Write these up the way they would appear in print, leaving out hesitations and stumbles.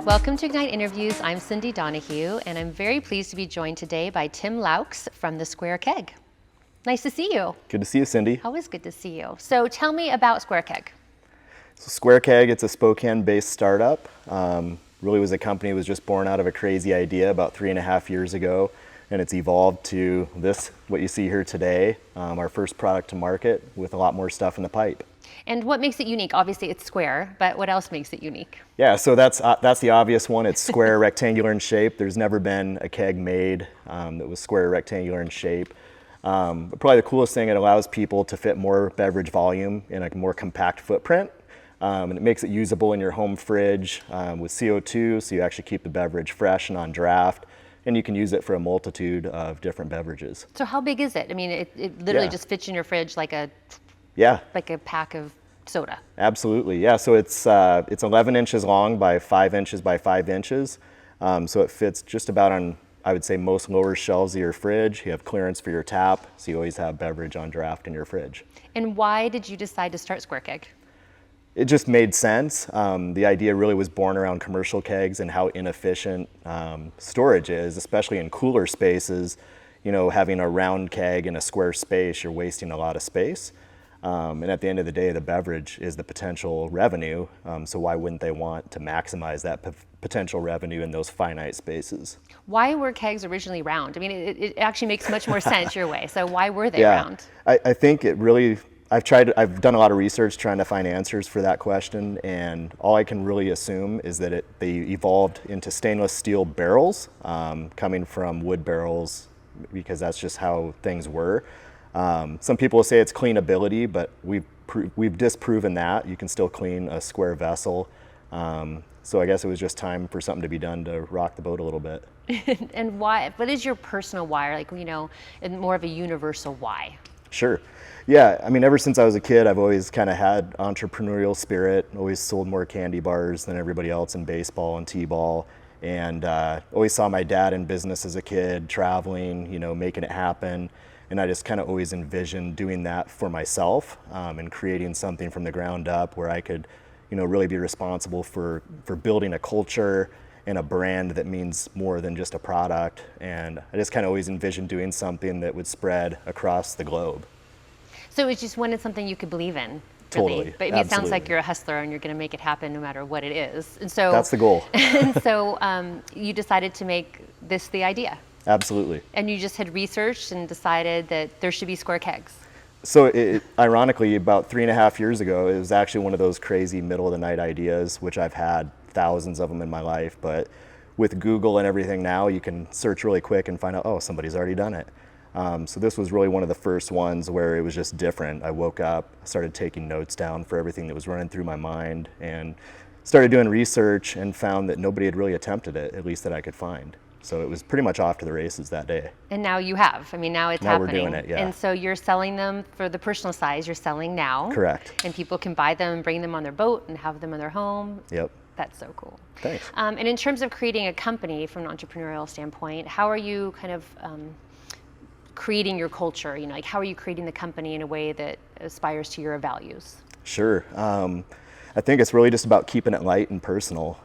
Welcome to Ignite Interviews. I'm Cyndi Donahue, and I'm very pleased to be joined today by Tim Loucks from the Square Keg. Nice to see you. Good to see you, Cyndi. Always good to see you. So tell me about Square Keg. So Square Keg, it's a Spokane-based startup. Really was a company that was just born out of a crazy idea about 3.5 years ago, and it's evolved to this, what you see here today, our first product to market with a lot more stuff in the pipe. And what makes it unique? Obviously it's square, but what else makes it unique? Yeah, so that's the obvious one. It's square, rectangular in shape. There's never been a keg made that was square, rectangular in shape. But probably the coolest thing, it allows people to fit more beverage volume in a more compact footprint. And it makes it usable in your home fridge with CO2, so you actually keep the beverage fresh and on draft. And you can use it for a multitude of different beverages. So how big is it? I mean, it literally just fits in your fridge like a pack of soda. Absolutely, yeah. So it's 11 inches long by 5 inches by 5 inches. So it fits just about on, I would say, most lower shelves of your fridge. You have clearance for your tap, so you always have beverage on draft in your fridge. And why did you decide to start Square Keg? It just made sense. The idea really was born around commercial kegs and how inefficient storage is, especially in cooler spaces. You know, having a round keg in a square space, you're wasting a lot of space. And at the end of the day, the beverage is the potential revenue. So why wouldn't they want to maximize that potential revenue in those finite spaces? Why were kegs originally round? I mean, it actually makes much more sense your way. So why were they round? I think it really, I've done a lot of research trying to find answers for that question, and all I can really assume is that they evolved into stainless steel barrels, coming from wood barrels, because that's just how things were. Some people will say it's cleanability, but we've disproven that. You can still clean a square vessel. So I guess it was just time for something to be done to rock the boat a little bit. And why? What is your personal why? Like, you know, more of a universal why? Sure. Yeah, I mean, ever since I was a kid, I've always kind of had entrepreneurial spirit, always sold more candy bars than everybody else in baseball and t-ball. And always saw my dad in business as a kid, traveling, you know, making it happen. And I just kind of always envisioned doing that for myself and creating something from the ground up where I could, you know, really be responsible for building a culture and a brand that means more than just a product. And I just kind of always envisioned doing something that would spread across the globe. So it just wanted something you could believe in. Really. Totally. But I mean, it sounds like you're a hustler and you're going to make it happen no matter what it is. And so that's the goal. And so you decided to make this the idea. Absolutely. And you just had researched and decided that there should be Square Kegs. So ironically, about 3.5 years ago, it was actually one of those crazy middle of the night ideas, which I've had thousands of them in my life. But with Google and everything now, you can search really quick and find out, oh, somebody's already done it. So this was really one of the first ones where it was just different. I woke up, started taking notes down for everything that was running through my mind, and started doing research and found that nobody had really attempted it, at least that I could find. So it was pretty much off to the races that day. And now you have. I mean, now it's happening. Now we're doing it, yeah. And so you're selling them for the personal size, you're selling now. Correct. And people can buy them and bring them on their boat and have them in their home. Yep. That's so cool. Thanks. And in terms of creating a company from an entrepreneurial standpoint, how are you kind of creating your culture? You know, like how are you creating the company in a way that aspires to your values? Sure. I think it's really just about keeping it light and personal.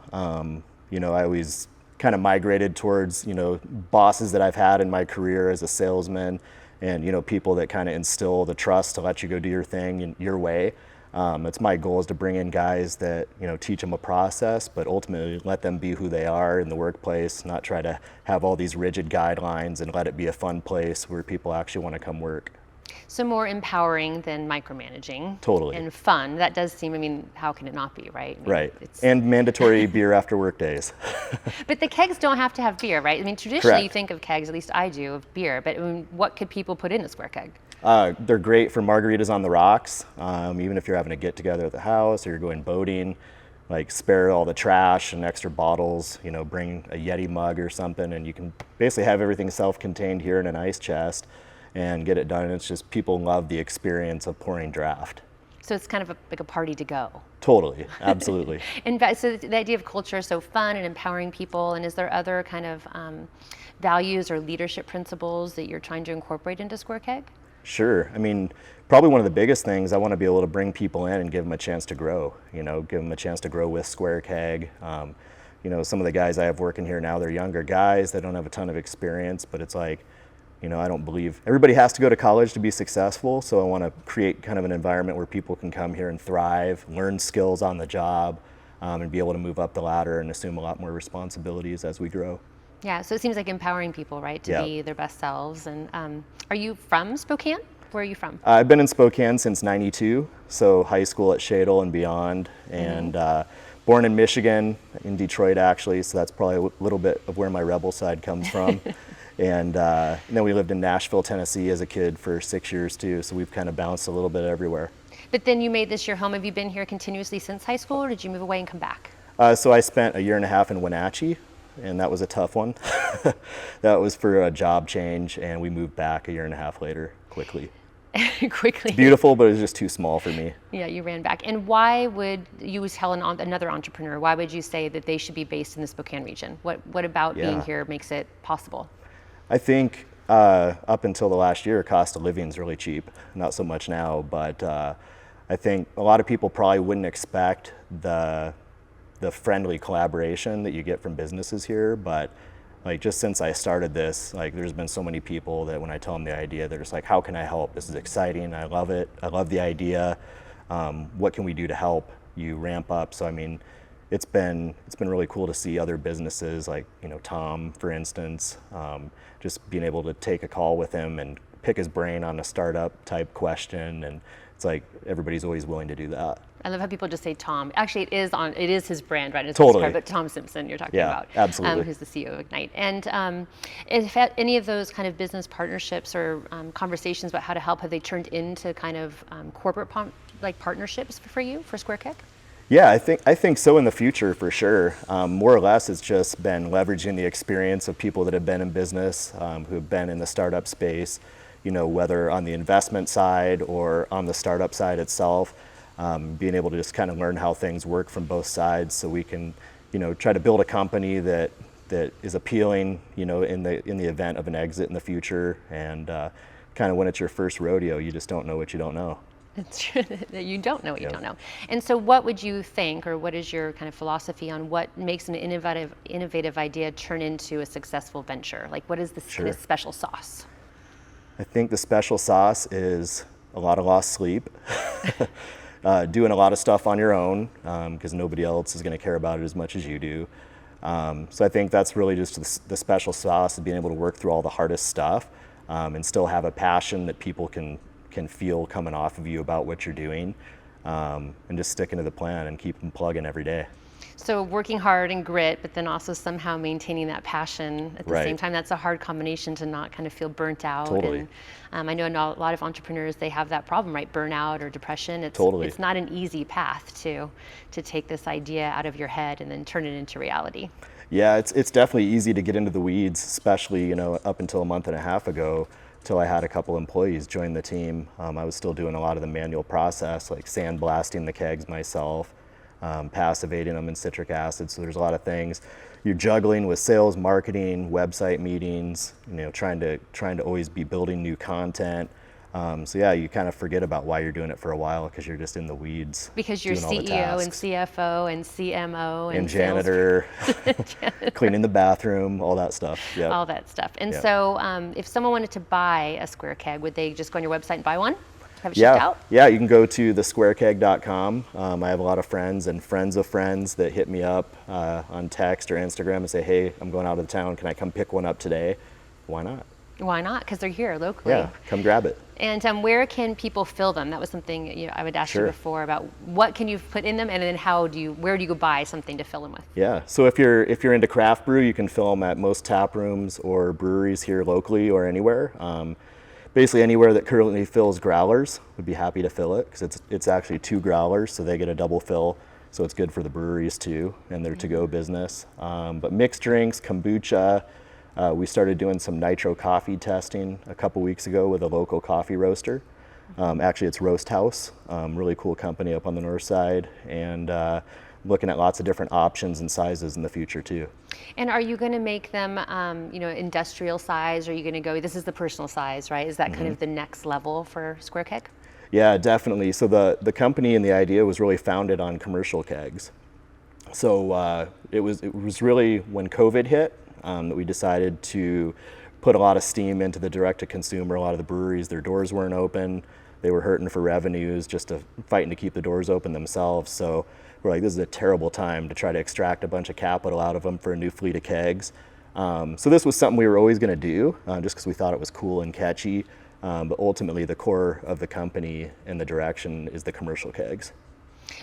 You know, I always kind of migrated towards, you know, bosses that I've had in my career as a salesman and, you know, people that kind of instill the trust to let you go do your thing in your way. It's my goal is to bring in guys that, you know, teach them a process, but ultimately let them be who they are in the workplace, not try to have all these rigid guidelines and let it be a fun place where people actually want to come work. So more empowering than micromanaging. Totally. And fun. That does seem, I mean, how can it not be, right? I mean, right. And mandatory beer after work days. But the kegs don't have to have beer, right? I mean, traditionally Correct. You think of kegs, at least I do, of beer, but I mean, what could people put in a Square Keg? They're great for margaritas on the rocks, even if you're having a get together at the house or you're going boating, like spare all the trash and extra bottles, you know, bring a Yeti mug or something, and you can basically have everything self-contained here in an ice chest and get it done. And it's just people love the experience of pouring draft. So it's kind of like a party to go. Totally, absolutely. And so the idea of culture is so fun and empowering people, and is there other kind of values or leadership principles that you're trying to incorporate into Square Keg? Sure. I mean, probably one of the biggest things, I want to be able to bring people in and give them a chance to grow, you know, give them a chance to grow with Square Keg. You some of the guys I have working here now, they're younger guys. They don't have a ton of experience, but it's like, I don't believe everybody has to go to college to be successful. So I want to create kind of an environment where people can come here and thrive, learn skills on the job, and be able to move up the ladder and assume a lot more responsibilities as we grow. Yeah, so it seems like empowering people, right, to Yeah. be their best selves. And are you from Spokane? Where are you from? I've been in Spokane since '92, so high school at Shadle and beyond, and born in Michigan, in Detroit actually, so that's probably a little bit of where my rebel side comes from. And then we lived in Nashville, Tennessee as a kid for 6 years too, so we've kind of bounced a little bit everywhere. But then you made this your home. Have you been here continuously since high school, or did you move away and come back? So I spent a year and a half in Wenatchee, and that was a tough one. That was for a job change, and we moved back a year and a half later, quickly. Quickly. Beautiful, but it was just too small for me. Yeah, you ran back. And why would you tell another entrepreneur, why would you say that they should be based in the Spokane region? What about being here makes it possible? I think up until the last year, cost of living is really cheap. Not so much now, but I think a lot of people probably wouldn't expect the friendly collaboration that you get from businesses here, but like just since I started this, like there's been so many people that when I tell them the idea, they're just like, how can I help? This is exciting. I love it. I love the idea. What can we do to help you ramp up? So I mean, it's been really cool to see other businesses like, Tom, for instance, just being able to take a call with him and pick his brain on a startup type question. And it's like, everybody's always willing to do that. I love how people just say Tom. Actually, it is his brand, right? It's Totally. his card, but Tom Simpson you're talking about. Absolutely. Who's the CEO of Ignite. And if any of those kind of business partnerships or conversations about how to help, have they turned into kind of corporate partnerships for you, for Square Keg? Yeah, I think so in the future for sure. More or less, it's just been leveraging the experience of people that have been in business, who have been in the startup space, whether on the investment side or on the startup side itself. Being able to just kind of learn how things work from both sides, so we can, try to build a company that is appealing, in the event of an exit in the future. And kind of when it's your first rodeo, you just don't know what you don't know. It's true that you don't know what you don't know. And so what would you think, or what is your kind of philosophy on what makes an innovative idea turn into a successful venture? Like, what is the kind of special sauce? I think the special sauce is a lot of lost sleep. Doing a lot of stuff on your own, because nobody else is going to care about it as much as you do. So I think that's really just the special sauce of being able to work through all the hardest stuff, and still have a passion that people can feel coming off of you about what you're doing, and just sticking to the plan and keep them plugging every day. So working hard and grit, but then also somehow maintaining that passion at the same time. That's a hard combination to not kind of feel burnt out. Totally. And I know a lot of entrepreneurs, they have that problem, right? Burnout or depression. It's not an easy path to take this idea out of your head and then turn it into reality. Yeah, it's definitely easy to get into the weeds, especially, up until a month and a half ago, till I had a couple employees join the team. I was still doing a lot of the manual process, like sandblasting the kegs myself, passivating them in citric acid. So there's a lot of things you're juggling with: sales, marketing, website meetings, trying to always be building new content. So yeah, you kind of forget about why you're doing it for a while, because you're just in the weeds. Because you're CEO and CFO and CMO and janitor, cleaning the bathroom, all that stuff. Yep. All that stuff. And so if someone wanted to buy a Square Keg, would they just go on your website and buy one? Have it shipped out? Yeah, you can go to thesquarekeg.com. I have a lot of friends and friends of friends that hit me up on text or Instagram and say, hey, I'm going out of town. Can I come pick one up today? Why not? Why not? Because they're here locally. Yeah, come grab it. And where can people fill them? That was something I would ask you before about what can you put in them, and then where do you go buy something to fill them with? Yeah, so if you're into craft brew, you can fill them at most tap rooms or breweries here locally or anywhere. Basically anywhere that currently fills growlers would be happy to fill it, because it's actually 2 growlers, so they get a double fill. So it's good for the breweries too and their to-go business. But mixed drinks, kombucha. We started doing some Nitro coffee testing a couple weeks ago with a local coffee roaster. Actually, it's Roast House, really cool company up on the north side, and looking at lots of different options and sizes in the future too. And are you going to make them, industrial size? Or are you going to go, this is the personal size, right? Is that kind of the next level for Square Keg? Yeah, definitely. So the company and the idea was really founded on commercial kegs. So it was really when COVID hit that we decided to put a lot of steam into the direct-to-consumer. A lot of the breweries, their doors weren't open. They were hurting for revenues, just fighting to keep the doors open themselves. So we're like, this is a terrible time to try to extract a bunch of capital out of them for a new fleet of kegs. So this was something we were always going to do, just because we thought it was cool and catchy. But ultimately, the core of the company and the direction is the commercial kegs.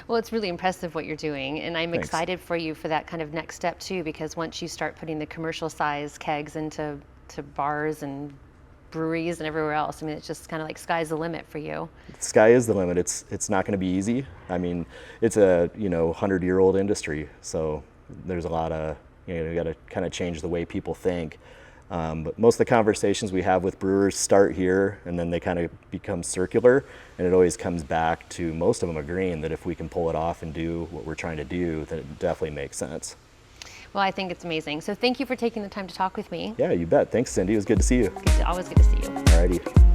Well, it's really impressive what you're doing, and I'm Thanks. excited for you for that kind of next step too, because once you start putting the commercial size kegs into bars and breweries and everywhere else, I mean, it's just kind of like sky's the limit for you. Sky is the limit. It's not going to be easy. I mean, it's a 100-year-old industry, so there's a lot of you got to kind of change the way people think. But most of the conversations we have with brewers start here, and then they kind of become circular, and it always comes back to most of them agreeing that if we can pull it off and do what we're trying to do, then it definitely makes sense. Well, I think it's amazing. So thank you for taking the time to talk with me. Yeah, you bet. Thanks, Cyndi. It was good to see you. Always good to see you. Alrighty.